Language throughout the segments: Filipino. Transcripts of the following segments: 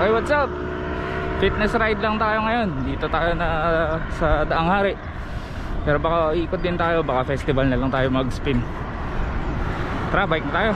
Hey, what's up? Fitness ride lang tayo ngayon. Dito tayo na sa Daang Hari. Pero baka ikot din tayo, baka festival na lang tayo mag-spin. Tara, bike na tayo.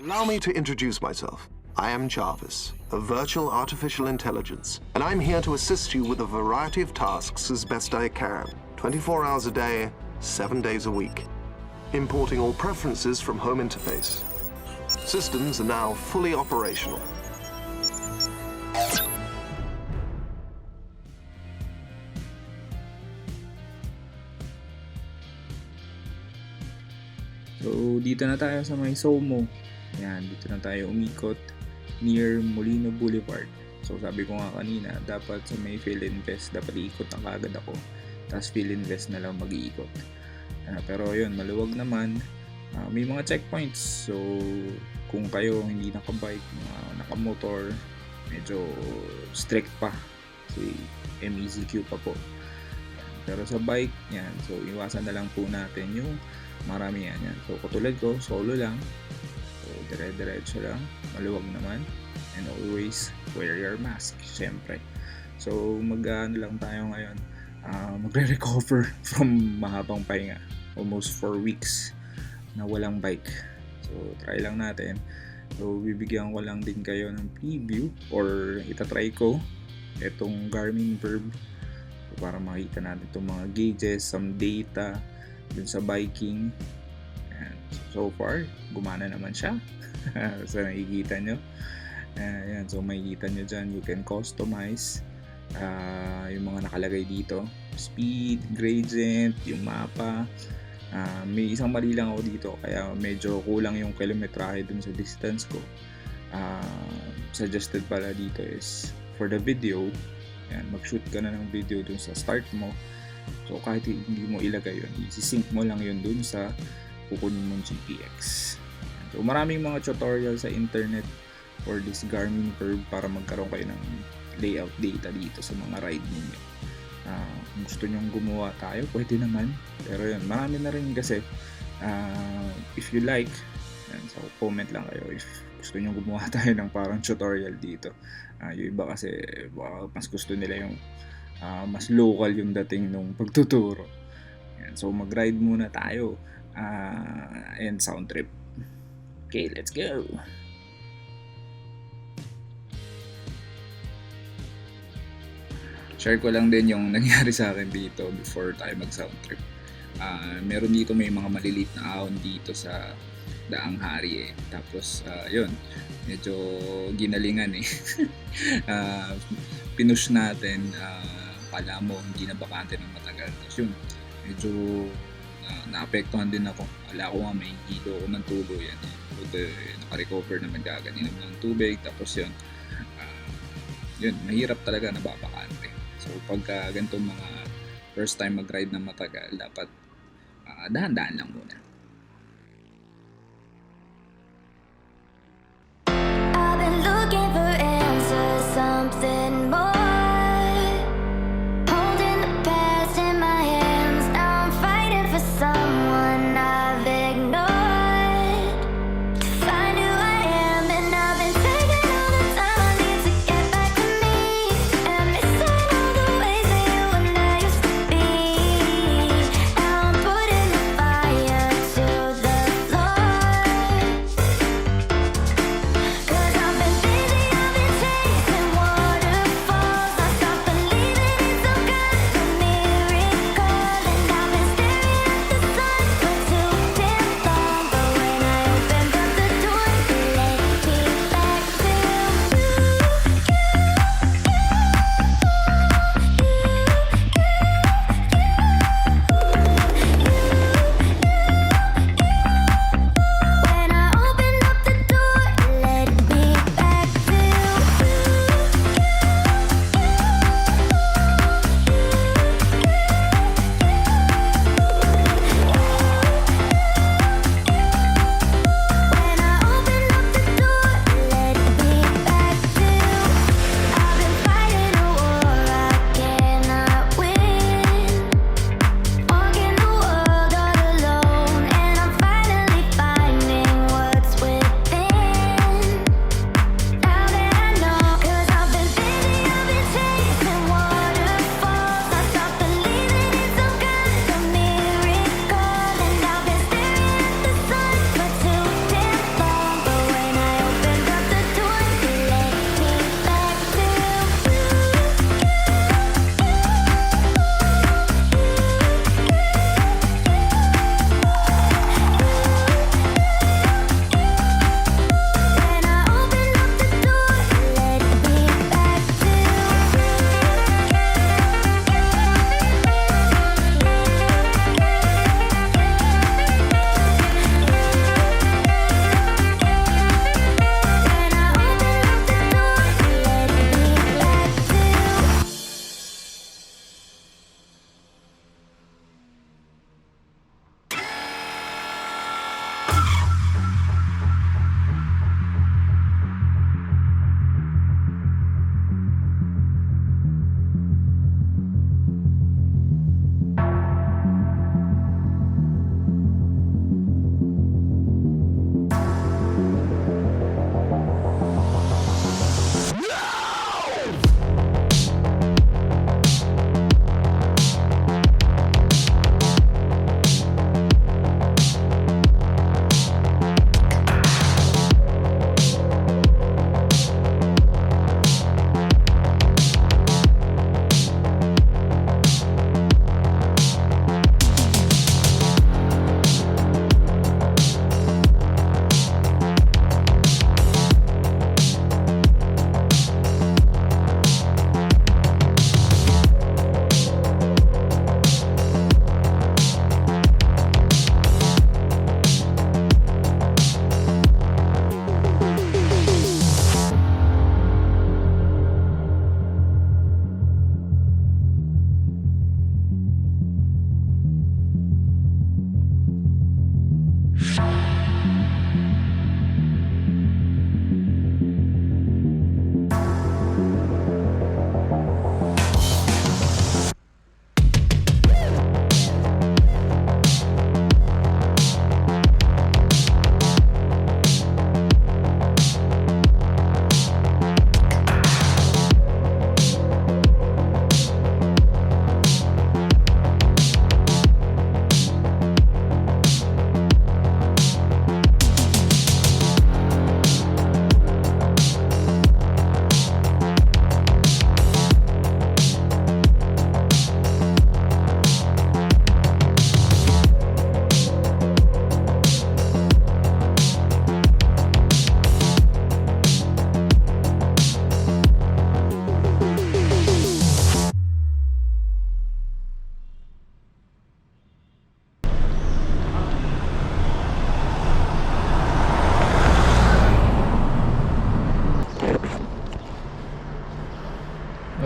Allow me to introduce myself. I am Jarvis, a virtual artificial intelligence, and I'm here to assist you with a variety of tasks as best I can, 24 hours a day, 7 days a week. Importing all preferences from home interface. Systems are now fully operational. So, dito na tayo sa may Somo. Yan, dito na tayo umikot near Molino Boulevard. So, sabi ko nga kanina, dapat sa may fill invest, dapat iikot na kagad ako. Tapos fill invest na lang mag-iikot. Pero yun, maluwag naman. May mga checkpoints. So, kung kayo hindi nakabike, nakamotor, medyo strict pa. Kasi MECQ pa po. Pero sa bike, yan. So, iwasan na lang po natin yung marami yan. So, katulad ko, solo lang. So, dire-diretso lang. Maluwag naman. And always wear your mask, syempre. So, mag-ano lang tayo ngayon. Magre-recover from mahabang pahinga. Almost 4 weeks na walang bike. So, try lang natin. So, bibigyan ko lang din kayo ng preview or itatry ko itong Garmin Virb. So, para makita natin itong mga gauges, some data dun sa biking. And so far, gumana naman siya. So, nakikita nyo. Ayan, so makikita nyo dyan, you can customize yung mga nakalagay dito. Speed, gradient, yung mapa. May isang mali lang ako dito, kaya medyo kulang yung kilometrahe dun sa distance ko. Suggested pala dito is for the video, ayan, mag-shoot ka na ng video dun sa start mo. So kahit hindi mo ilagay yun, isi-sync mo lang yun dun sa kukunin mong GPX. So maraming mga tutorial sa internet for this Garmin Virb para magkaroon kayo ng layout data dito sa mga ride ninyo. Kung gusto nyong gumawa tayo, pwede naman. Pero yun, marami na rin kasi. If you like, yan, so comment lang kayo if gusto nyong gumawa tayo ng parang tutorial dito. Yung iba kasi mas gusto nila yung mas local yung dating nung pagtuturo. Yan, so mag-ride muna tayo and sound trip. Okay, let's go! Share ko lang din yung nangyari sa akin dito before tayo mag-sound trip. Meron dito may mga maliliit na ahon dito sa Daang Hari eh. Tapos yun, medyo ginalingan eh. Pinush natin, pala mo hindi na bakante ng matagal. Tapos yun, medyo naapektuhan din ako. Wala ko nga may hilo ko ng tulo yan. Naka-recover naman gaganin ng tubig. Tapos yun, mahirap talaga nababakante. So pagka ganitong mga first time mag-ride ng matagal, dapat dahan-dahan lang muna. I've been looking for answers, something more. Holding the past in my hands, now I'm fighting for someone I've ignored. To find who I am, and I've been taking all the time I need to get back to me. And missing all the ways that you and I used to be. Now I'm putting the fire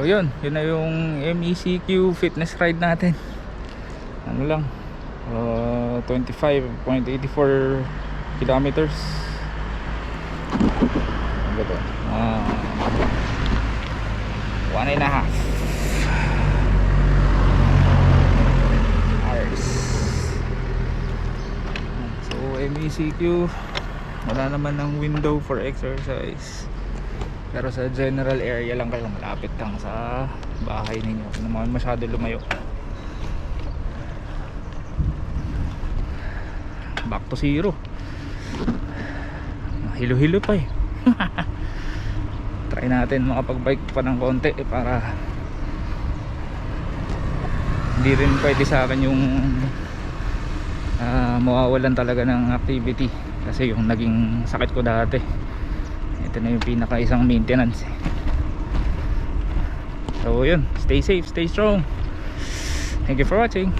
So yun na yung MECQ fitness ride natin. Ano lang 25.84 kilometers. Ano ba to? 1.5 hours. So MECQ, wala naman ng window for exercise, pero sa general area lang kayo, malapit lang sa bahay ninyo, hindi naman masyado lumayo. Back to zero, hilo-hilo pa eh. Try natin makapag-bike pa ng konti para hindi rin pwede sa akin yung mawawalan talaga ng activity, kasi yung naging sakit ko dati, ito na yung pinaka isang maintenance. So yun, stay safe, stay strong. Thank you for watching.